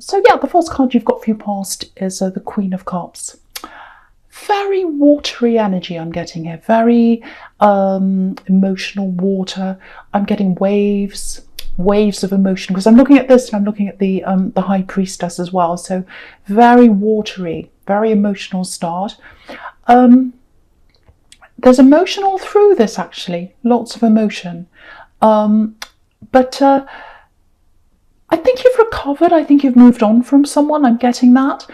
So yeah, the first card you've got for your past is the Queen of Cups. Very watery energy I'm getting here, very emotional water. I'm getting waves of emotion, because I'm looking at this and I'm looking at the High Priestess as well. So very watery, very emotional start. There's emotion all through this, actually, lots of emotion. But I think you've recovered. I think you've moved on from someone. I'm getting that.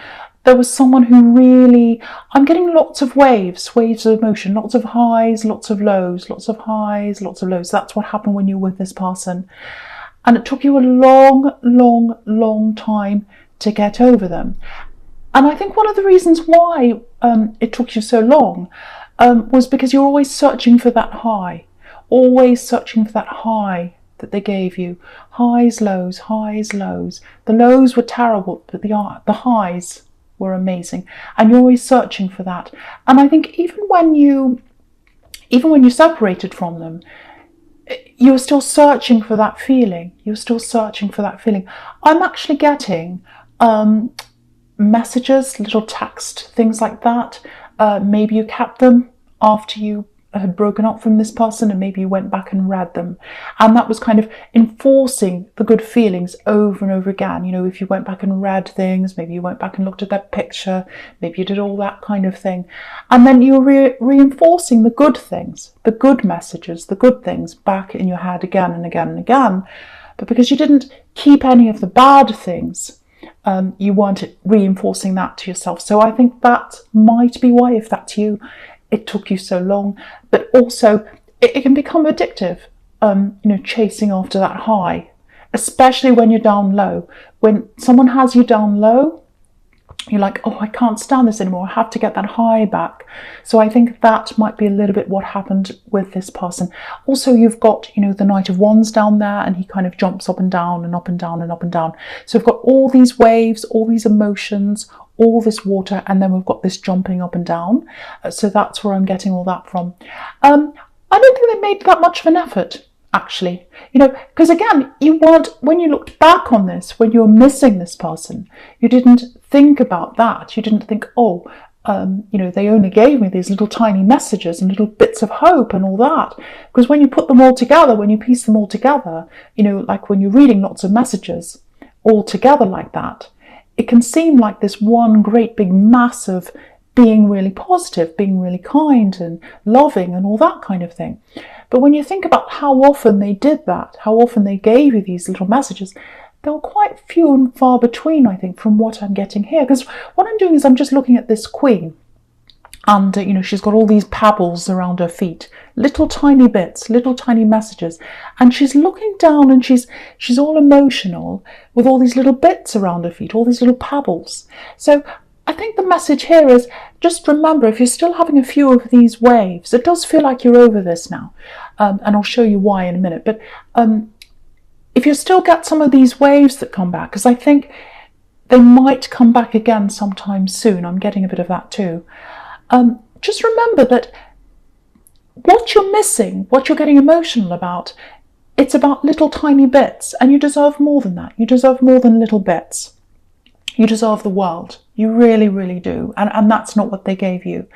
There was someone who really, I'm getting lots of waves of emotion, lots of highs, lots of lows, lots of highs, lots of lows. That's what happened when you were with this person. And it took you a long time to get over them. And I think one of the reasons why it took you so long was because you're always searching for that high, always searching for that high that they gave you. Highs, lows, highs, lows. The lows were terrible, but the highs were amazing, and you're always searching for that. And I think even when you separated from them, you were still searching for that feeling. You're still searching for that feeling. I'm actually getting messages, little text, things like that. Maybe you kept them after you had broken up from this person, and maybe you went back and read them, and that was kind of enforcing the good feelings over and over again. You know, if you went back and read things, maybe you went back and looked at their picture, maybe you did all that kind of thing, and then you were reinforcing the good things, the good messages, the good things back in your head again and again and again. But because you didn't keep any of the bad things, you weren't reinforcing that to yourself. So I think that might be why, if that's you, it took you so long. But also it can become addictive, chasing after that high, especially when you're down low. When someone has you down low, you're like, oh, I can't stand this anymore, I have to get that high back. So I think that might be a little bit what happened with this person. Also, you've got, the Knight of Wands down there, and he kind of jumps up and down and up and down and up and down. So we've got all these waves, all these emotions, all this water, and then we've got this jumping up and down. So that's where I'm getting all that from. I don't think they made that much of an effort, actually, because again, you weren't, when you looked back on this, when you were missing this person, you didn't think about that. You didn't think, oh, they only gave me these little tiny messages and little bits of hope and all that. Because when you put them all together, when you piece them all together, like when you're reading lots of messages all together like that, it can seem like this one great big mass of being really positive, being really kind and loving and all that kind of thing. But when you think about how often they did that, how often they gave you these little messages, they were quite few and far between, I think, from what I'm getting here. Because what I'm doing is I'm just looking at this queen, and she's got all these pebbles around her feet, little tiny bits, little tiny messages, and she's looking down, and she's all emotional with all these little bits around her feet, all these little pebbles. So I think the message here is, just remember, if you're still having a few of these waves, it does feel like you're over this now, and I'll show you why in a minute. But if you still get some of these waves that come back, because I think they might come back again sometime soon, I'm getting a bit of that too. Just remember that what you're missing, what you're getting emotional about, it's about little tiny bits, and you deserve more than that. You deserve more than little bits. You deserve the world. You really, really do. And that's not what they gave you.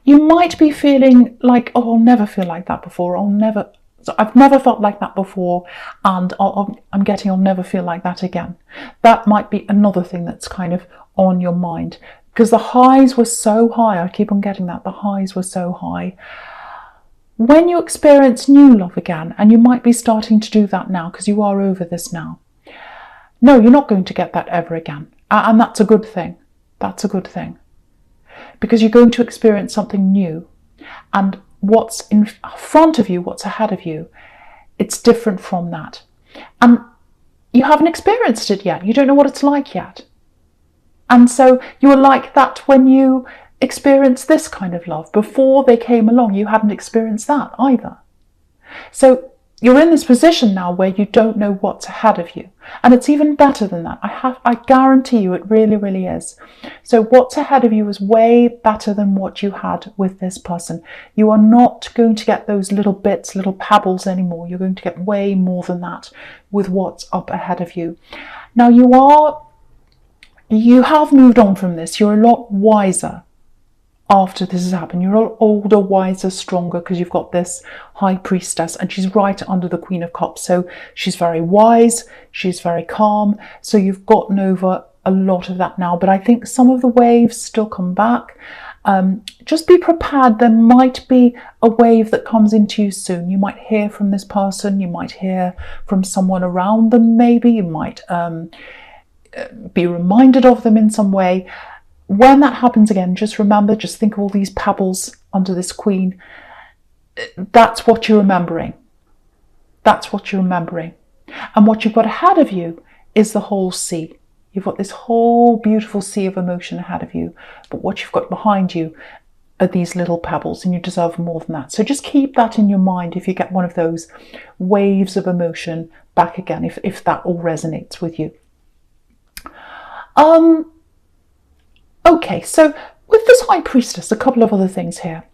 You might be feeling like, oh, I'll never feel like that before. I've never felt like that before, and I'm getting I'll never feel like that again. That might be another thing that's kind of on your mind, because the highs were so high. I keep on getting that. The highs were so high. When you experience new love again, and you might be starting to do that now because you are over this now, no, you're not going to get that ever again. And that's a good thing. That's a good thing. Because you're going to experience something new. And what's in front of you, what's ahead of you, it's different from that. And you haven't experienced it yet. You don't know what it's like yet. And so you were like that when you experienced this kind of love. Before they came along, you hadn't experienced that either. So you're in this position now where you don't know what's ahead of you. And it's even better than that. I guarantee you it really, really is. So what's ahead of you is way better than what you had with this person. You are not going to get those little bits, little pebbles anymore. You're going to get way more than that with what's up ahead of you. Now, you are you have moved on from this. You're a lot wiser after this has happened. You're a lot older, wiser, stronger, because you've got this high priestess and she's right under the Queen of Cups. So she's very wise, she's very calm. So you've gotten over a lot of that now. But I think some of the waves still come back. Just be prepared. There might be a wave that comes into you soon. You might hear from this person. You might hear from someone around them, maybe. You might be reminded of them in some way. When that happens again, just remember, just think of all these pebbles under this queen. That's what you're remembering. That's what you're remembering. And what you've got ahead of you is the whole sea. You've got this whole beautiful sea of emotion ahead of you. But what you've got behind you are these little pebbles, and you deserve more than that. So just keep that in your mind if you get one of those waves of emotion back again, if that all resonates with you. Okay, so with this High Priestess, a couple of other things here.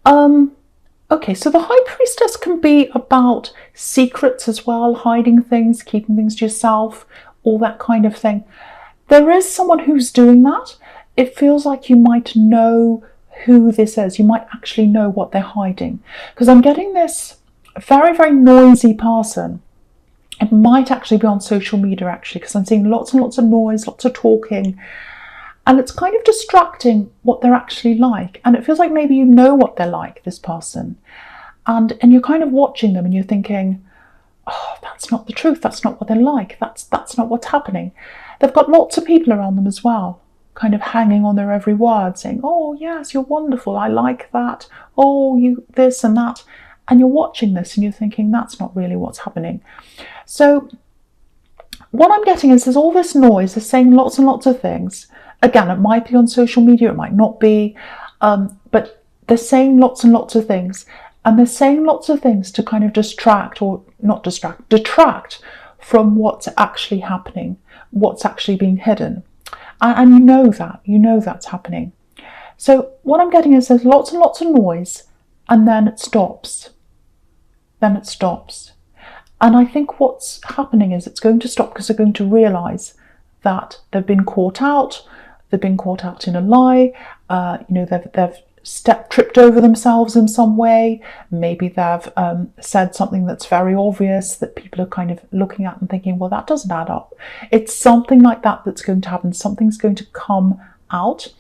Okay, so the High Priestess can be about secrets as well, hiding things, keeping things to yourself, all that kind of thing. There is someone who's doing that. It feels like you might know who this is. You might actually know what they're hiding. Because I'm getting this very, very noisy person. It might actually be on social media, actually, because I'm seeing lots and lots of noise, lots of talking. And it's kind of distracting what they're actually like. And it feels like maybe you know what they're like, this person. And you're kind of watching them and you're thinking, oh, that's not the truth. That's not what they're like. That's not what's happening. They've got lots of people around them as well, kind of hanging on their every word, saying, oh, yes, you're wonderful. I like that. Oh, you this and that. And you're watching this and you're thinking, that's not really what's happening. So what I'm getting is there's all this noise. They're saying lots and lots of things. Again, it might be on social media, it might not be, but they're saying lots and lots of things. And they're saying lots of things to kind of detract from what's actually happening, what's actually being hidden. And you know that's happening. So what I'm getting is there's lots and lots of noise, and then it stops. Then it stops. And I think what's happening is it's going to stop because they're going to realise that they've been caught out. They've been caught out in a lie. They've tripped over themselves in some way. Maybe they've said something that's very obvious that people are kind of looking at and thinking, well, that doesn't add up. It's something like that that's going to happen. Something's going to come out.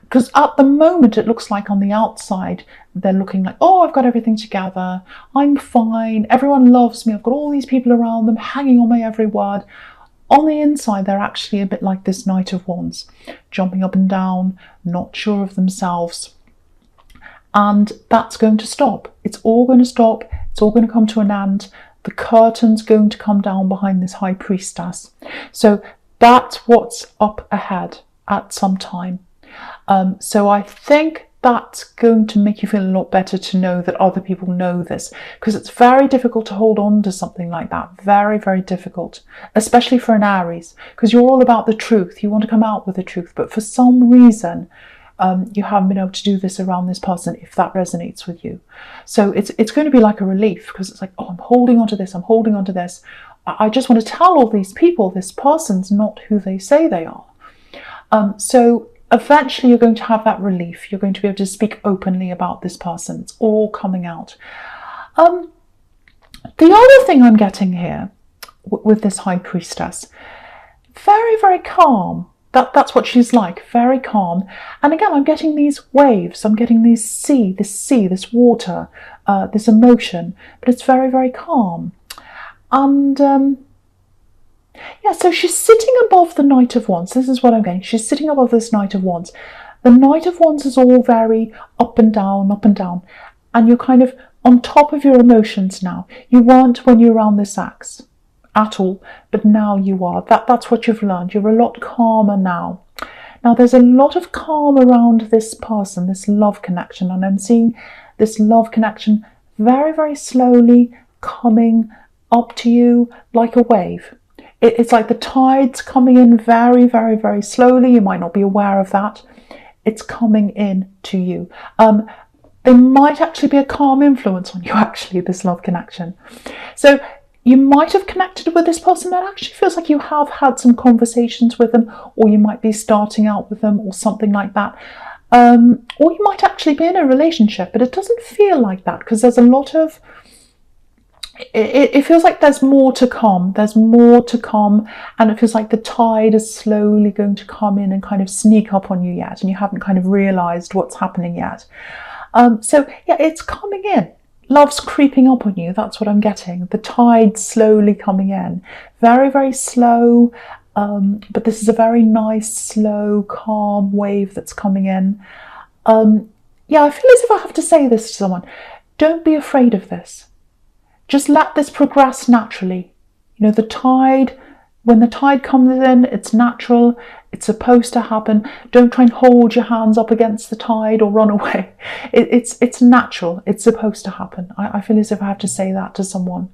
Because at the moment, it looks like on the outside, they're looking like, oh, I've got everything together. I'm fine. Everyone loves me. I've got all these people around them hanging on my every word. On the inside, they're actually a bit like this Knight of Wands, jumping up and down, not sure of themselves. And that's going to stop. It's all going to stop. It's all going to come to an end. The curtain's going to come down behind this High Priestess. So that's what's up ahead at some time. So I think that's going to make you feel a lot better to know that other people know this, because it's very difficult to hold on to something like that. Very, very difficult, especially for an Aries, because you're all about the truth. You want to come out with the truth, but for some reason, you haven't been able to do this around this person, if that resonates with you. So it's going to be like a relief, because it's like, oh, I'm holding on to this. I'm holding on to this. I just want to tell all these people this person's not who they say they are. So eventually you're going to have that relief. You're going to be able to speak openly about this person. It's all coming out. The other thing I'm getting here with this High Priestess, very, very calm. That's what she's like, very calm. And again, I'm getting these waves. I'm getting this water, this emotion, but it's very, very calm. And yeah, so she's sitting above the Knight of Wands. This is what I'm getting. She's sitting above this Knight of Wands. The Knight of Wands is all very up and down, up and down. And you're kind of on top of your emotions now. You weren't when you were around this axe at all, but now you are. That's what you've learned. You're a lot calmer now. Now, there's a lot of calm around this person, this love connection. And I'm seeing this love connection very, very slowly coming up to you like a wave. It's like the tide's coming in very, very, very slowly. You might not be aware of that. It's coming in to you. There might actually be a calm influence on you, actually, this love connection. So You might have connected with this person that actually feels like you have had some conversations with them, or you might be starting out with them or something like that. Or you might actually be in a relationship, but it doesn't feel like that because there's a lot of, it feels like there's more to come. There's more to come, and it feels like the tide is slowly going to come in and kind of sneak up on you yet, and you haven't kind of realised what's happening yet. So yeah, it's coming in. Love's creeping up on you. That's what I'm getting. The tide slowly coming in. Very, very slow, but this is a very nice, slow, calm wave that's coming in. Yeah, I feel as if I have to say this to someone. Don't be afraid of this. Just let this progress naturally. You know, the tide, when the tide comes in, it's natural. It's supposed to happen. Don't try and hold your hands up against the tide or run away. It's natural. It's supposed to happen. I feel as if I have to say that to someone.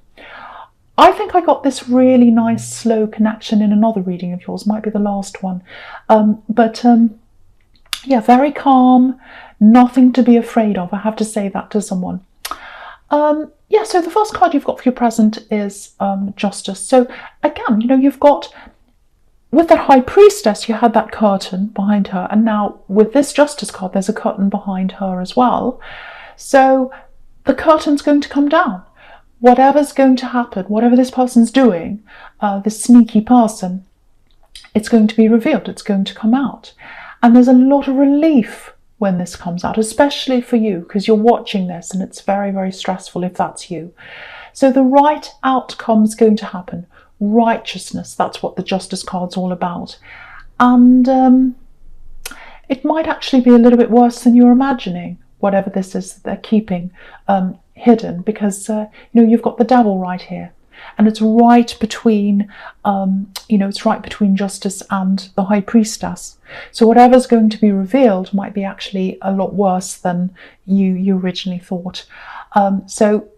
I think I got this really nice slow connection in another reading of yours. Might be the last one. Yeah, very calm. Nothing to be afraid of. I have to say that to someone. Yeah, so the first card you've got for your present is Justice. So again, you know, you've got, with that High Priestess, you had that curtain behind her, and now with this Justice card, there's a curtain behind her as well. So the curtain's going to come down. Whatever's going to happen, whatever this person's doing, this sneaky person, it's going to be revealed. It's going to come out. And there's a lot of relief when this comes out, especially for you, because you're watching this and it's very, very stressful if that's you. So the right outcome's going to happen. Righteousness, that's what the Justice card's all about. And it might actually be a little bit worse than you're imagining, whatever this is that they're keeping hidden, because you know, you've got the Devil right here. And it's right between, you know, it's right between Justice and the High Priestess. So whatever's going to be revealed might be actually a lot worse than you originally thought. So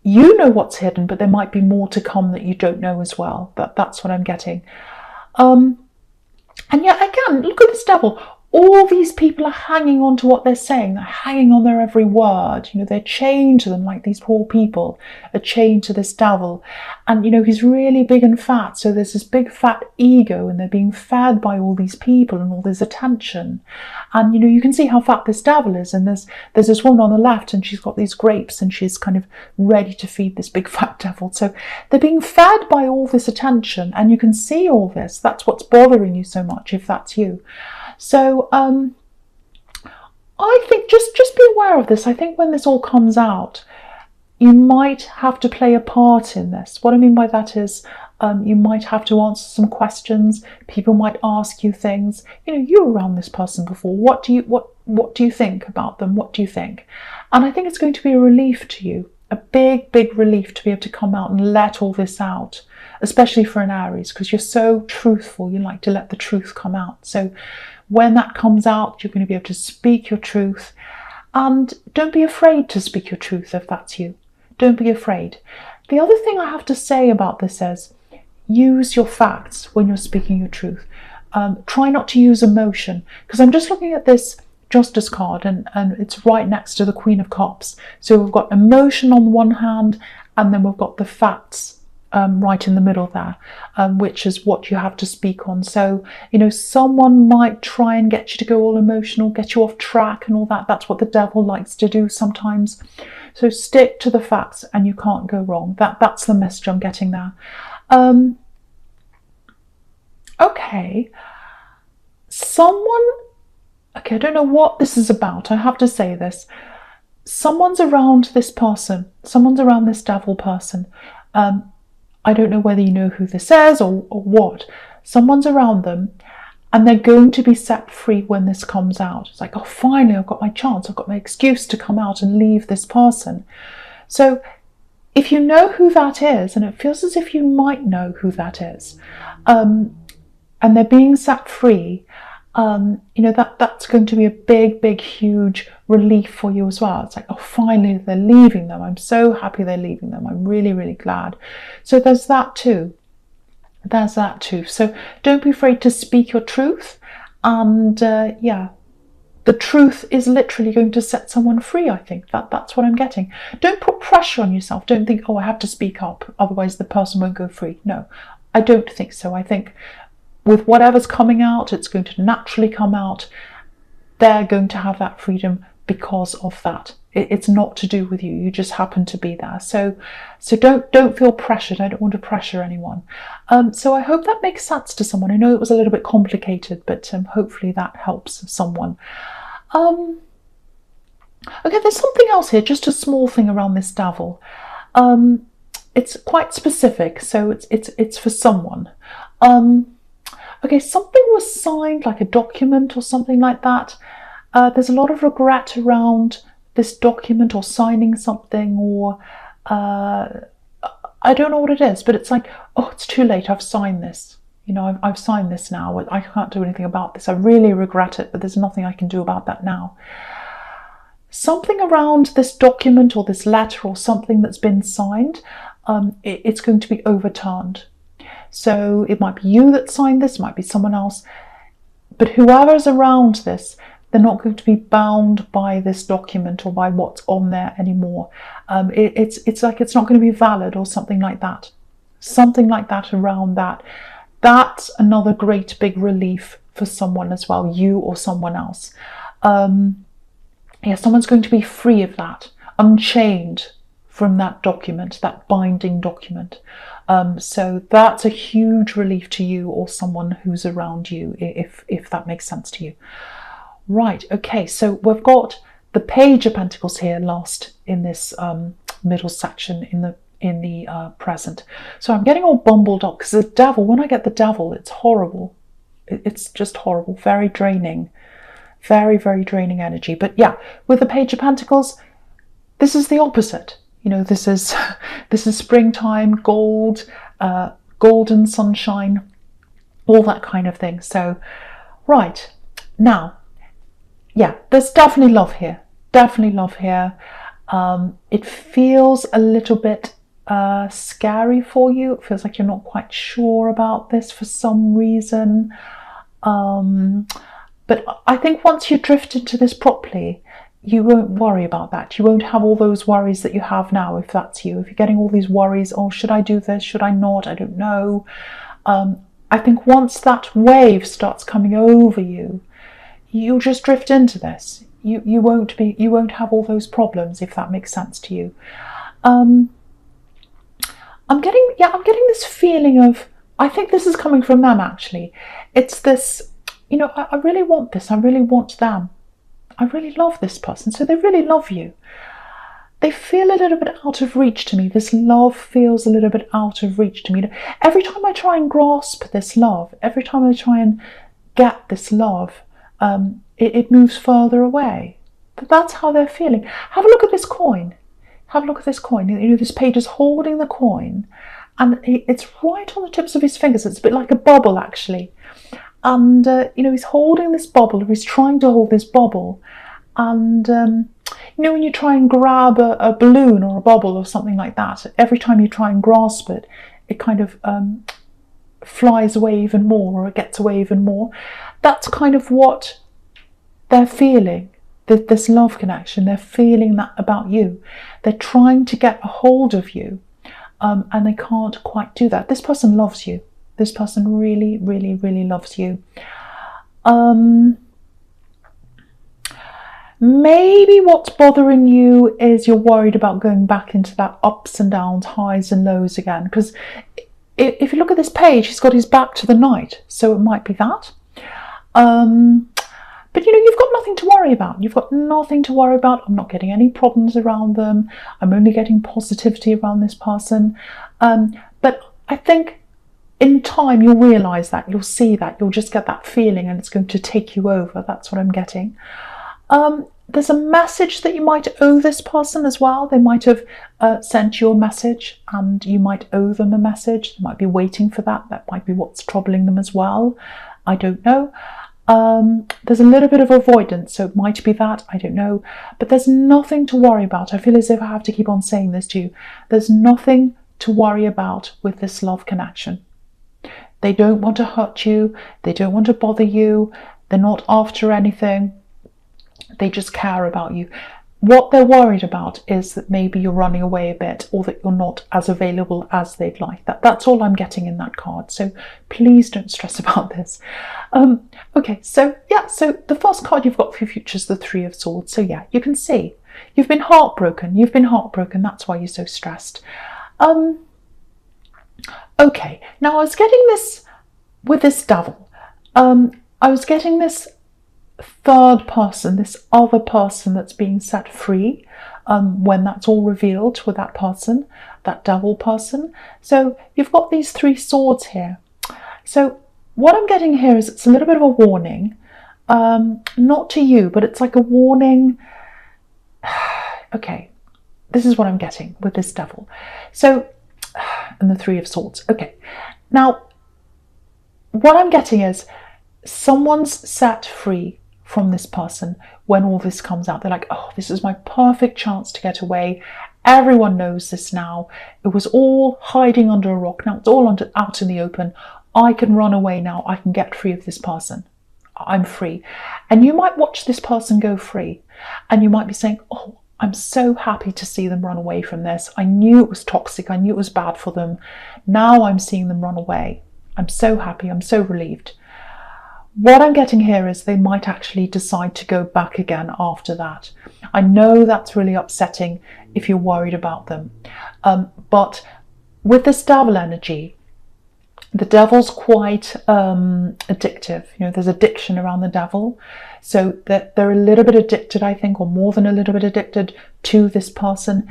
you know what's hidden, but there might be more to come that you don't know as well. That's what I'm getting. And yeah, again, look at this Devil. All these people are hanging on to what they're saying. They're hanging on their every word. You know, they're chained to them, like these poor people are chained to this Devil. And, you know, he's really big and fat. So there's this big fat ego, and they're being fed by all these people and all this attention. And, you know, you can see how fat this Devil is. And there's this woman on the left, and she's got these grapes, and she's kind of ready to feed this big fat Devil. So they're being fed by all this attention, and you can see all this. That's what's bothering you so much, if that's you. So I think just be aware of this. I think when this all comes out, you might have to play a part in this. What I mean by that is you might have to answer some questions. People might ask you things. You know, you were around this person before. What do you think about them? What do you think? And I think it's going to be a relief to you, a big, big relief to be able to come out and let all this out, especially for an Aries, because you're so truthful. You like to let the truth come out. So when that comes out, you're going to be able to speak your truth. And don't be afraid to speak your truth if that's you. Don't be afraid. The other thing I have to say about this is, use your facts when you're speaking your truth. Try not to use emotion, because I'm just looking at this Justice card, and it's right next to the Queen of Cups. So we've got emotion on one hand, and then we've got the facts right in the middle there, which is what you have to speak on. So, you know, someone might try and get you to go all emotional, get you off track and all that. That's what the Devil likes to do sometimes. So stick to the facts and you can't go wrong. That's the message I'm getting there. Okay. Okay, I don't know what this is about. I have to say this. Someone's around this person. Someone's around this Devil person. I don't know whether you know who this is or what. Someone's around them, and they're going to be set free when this comes out. It's like, oh, finally, I've got my chance. I've got my excuse to come out and leave this person. So if you know who that is, and it feels as if you might know who that is, and they're being set free, you know, that's going to be a big, big, huge relief for you as well. It's like, oh, finally they're leaving them. I'm so happy they're leaving them. I'm really, really glad. So there's that too. There's that too. So don't be afraid to speak your truth. And yeah, the truth is literally going to set someone free. I think that's what I'm getting. Don't put pressure on yourself. Don't think, oh, I have to speak up, otherwise the person won't go free. No, I don't think so. I think with whatever's coming out, it's going to naturally come out. They're going to have that freedom because of that. It's not to do with you. You just happen to be there. So don't feel pressured. I don't want to pressure anyone. So I hope that makes sense to someone. I know it was a little bit complicated, but hopefully that helps someone. Okay, there's something else here, just a small thing around this devil. It's quite specific, so it's for someone. Okay, something was signed, like a document or something like that. There's a lot of regret around this document or signing something, or I don't know what it is, but it's like, oh, it's too late, I've signed this. You know, I've signed this now. I can't do anything about this. I really regret it, but there's nothing I can do about that now. Something around this document or this letter or something that's been signed, it's going to be overturned. So it might be you that signed this, it might be someone else, but whoever's around this, they're not going to be bound by this document or by what's on there anymore. It's like it's not going to be valid or something like that. Something like that around that. That's another great big relief for someone as well, you or someone else. Yeah, someone's going to be free of that, unchained from that document, that binding document. So that's a huge relief to you or someone who's around you, if that makes sense to you. Right, okay, so we've got the Page of Pentacles here last in this middle section in the present. So I'm getting all bumbled up because the devil, when I get the devil, it's horrible. It's just horrible, very draining, very, very draining energy. But yeah, with the Page of Pentacles, this is the opposite. You know, this is springtime, gold, golden sunshine, all that kind of thing. So, right, now, yeah, there's definitely love here. Definitely love here. It feels a little bit scary for you. It feels like you're not quite sure about this for some reason. But I think once you drift into this properly, you won't worry about that. You won't have all those worries that you have now, if that's you. If you're getting all these worries, oh, should I do this? Should I not? I don't know. I think once that wave starts coming over you, you'll just drift into this. You won't have all those problems, if that makes sense to you. I'm getting this feeling of, I think this is coming from them actually. It's this, you know, I really want this. I really want them. I really love this person. So they really love you. They feel a little bit out of reach to me. This love feels a little bit out of reach to me. Every time I try and grasp this love, every time I try and get this love, it moves further away. But that's how they're feeling. Have a look at this coin. Have a look at this coin. You know, this page is holding the coin, and it's right on the tips of his fingers. It's a bit like a bubble, actually. And, you know, he's holding this bubble, or he's trying to hold this bubble. And, you know, when you try and grab a balloon or a bubble or something like that, every time you try and grasp it, it kind of flies away even more, or it gets away even more. That's kind of what they're feeling, this love connection. They're feeling that about you. They're trying to get a hold of you, and they can't quite do that. This person loves you. This person really, really, really loves you. Maybe what's bothering you is you're worried about going back into that ups and downs, highs and lows again. Because if you look at this page, he's got his back to the knight. So it might be that. But, you know, you've got nothing to worry about. You've got nothing to worry about. I'm not getting any problems around them. I'm only getting positivity around this person. But I think in time, you'll realise that. You'll see that. You'll just get that feeling, and it's going to take you over. That's what I'm getting. There's a message that you might owe this person as well. They might have sent you a message, and you might owe them a message. They might be waiting for that. That might be what's troubling them as well. I don't know. There's a little bit of avoidance, so it might be that, I don't know. But there's nothing to worry about. I feel as if I have to keep on saying this to you. There's nothing to worry about with this love connection. They don't want to hurt you. They don't want to bother you. They're not after anything. They just care about you. What they're worried about is that maybe you're running away a bit, or that you're not as available as they'd like. That's all I'm getting in that card. So please don't stress about this. Okay, so yeah, so the first card you've got for your future is the Three of Swords. So yeah, you can see you've been heartbroken. You've been heartbroken. That's why you're so stressed. Okay, now I was getting this with this Devil. I was getting this third person, this other person that's being set free, when that's all revealed with that person, that Devil person. So you've got these three swords here. So what I'm getting here is it's a little bit of a warning, not to you, but it's like a warning. Okay, this is what I'm getting with this Devil. So, and the Three of Swords. Okay, now what I'm getting is someone's set free from this person when all this comes out. They're like, oh, this is my perfect chance to get away. Everyone knows this now. It was all hiding under a rock. Now it's all out in the open. I can run away now. I can get free of this person. I'm free. And you might watch this person go free, and you might be saying, oh, I'm so happy to see them run away from this. I knew it was toxic. I knew it was bad for them. Now I'm seeing them run away. I'm so happy. I'm so relieved. What I'm getting here is they might actually decide to go back again after that. I know that's really upsetting if you're worried about them. But with this Devil energy, the Devil's quite addictive. You know, there's addiction around the Devil. So that they're a little bit addicted, I think, or more than a little bit addicted to this person.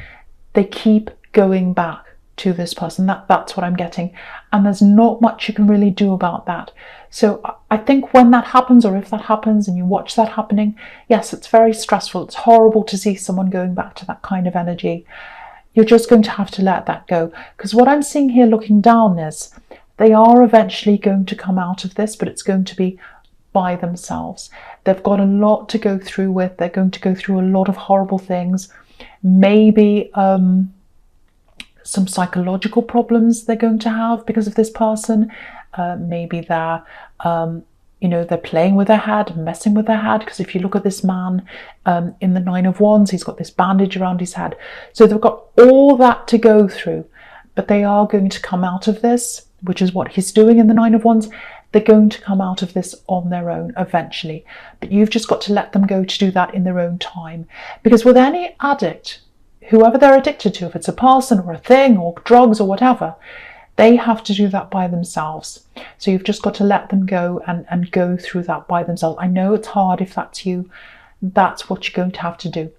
They keep going back to this person. That's what I'm getting. And there's not much you can really do about that. So I think when that happens, or if that happens and you watch that happening, yes, it's very stressful. It's horrible to see someone going back to that kind of energy. You're just going to have to let that go. Because what I'm seeing here looking down is they are eventually going to come out of this, but it's going to be by themselves. They've got a lot to go through with. They're going to go through a lot of horrible things. Maybe some psychological problems they're going to have because of this person. Maybe they're, they're playing with their head, messing with their head. Because if you look at this man in the Nine of Wands, he's got this bandage around his head. So they've got all that to go through, but they are going to come out of this, which is what he's doing in the Nine of Wands. They're going to come out of this on their own eventually. But you've just got to let them go to do that in their own time. Because with any addict, whoever they're addicted to, if it's a person or a thing or drugs or whatever, they have to do that by themselves. So you've just got to let them go and go through that by themselves. I know it's hard if that's you. That's what you're going to have to do.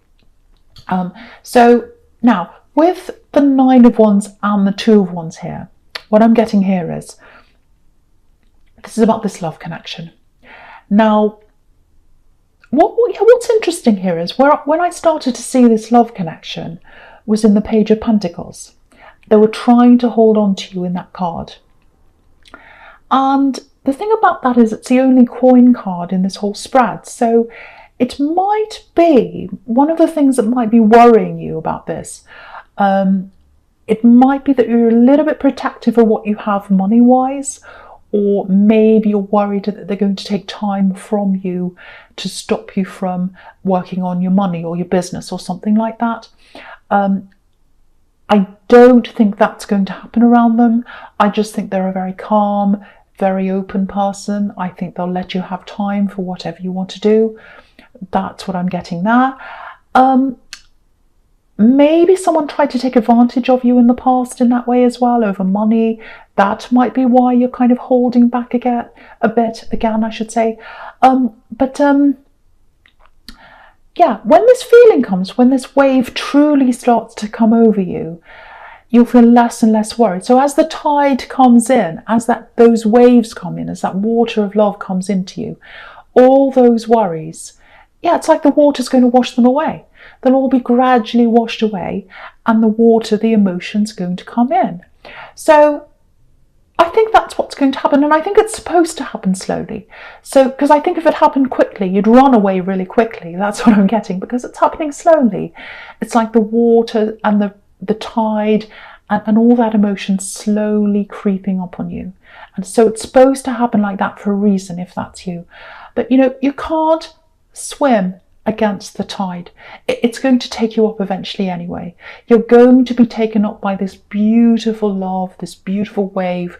So now, with the Nine of Wands and the Two of Wands here, what I'm getting here is, this is about this love connection. Now, what's interesting here is when I started to see this love connection was in the Page of Pentacles. They were trying to hold on to you in that card. And the thing about that is it's the only coin card in this whole spread. So it might be one of the things that might be worrying you about this. It might be that you're a little bit protective of what you have money-wise, or maybe you're worried that they're going to take time from you to stop you from working on your money or your business or something like that. I don't think that's going to happen around them. I just think they're a very calm, very open person. I think they'll let you have time for whatever you want to do. That's what I'm getting there. Maybe someone tried to take advantage of you in the past in that way as well, over money. That might be why you're kind of holding back again, I should say. Yeah, when this feeling comes, when this wave truly starts to come over you, you'll feel less and less worried. So as the tide comes in, as those waves come in, as that water of love comes into you, all those worries, yeah, it's like the water's going to wash them away. They'll all be gradually washed away, and the water, the emotion's going to come in. So I think that's what's going to happen, and I think it's supposed to happen slowly. So, because I think if it happened quickly, you'd run away really quickly. That's what I'm getting, because it's happening slowly. It's like the water and the tide and all that emotion slowly creeping up on you. And so it's supposed to happen like that for a reason, if that's you. But, you can't swim against the tide. It's going to take you up eventually anyway. You're going to be taken up by this beautiful love, this beautiful wave.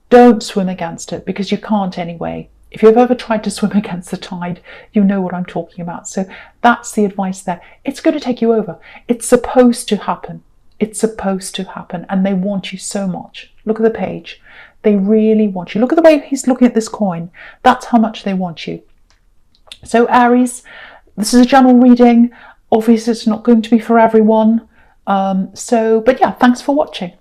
Don't swim against it, because you can't anyway. If you've ever tried to swim against the tide, you know what I'm talking about. So that's the advice there. It's going to take you over. It's supposed to happen. It's supposed to happen. And they want you so much. Look at the page. They really want you. Look at the way he's looking at this coin. That's how much they want you. So Aries, this is a general reading. Obviously, it's not going to be for everyone. But yeah, thanks for watching.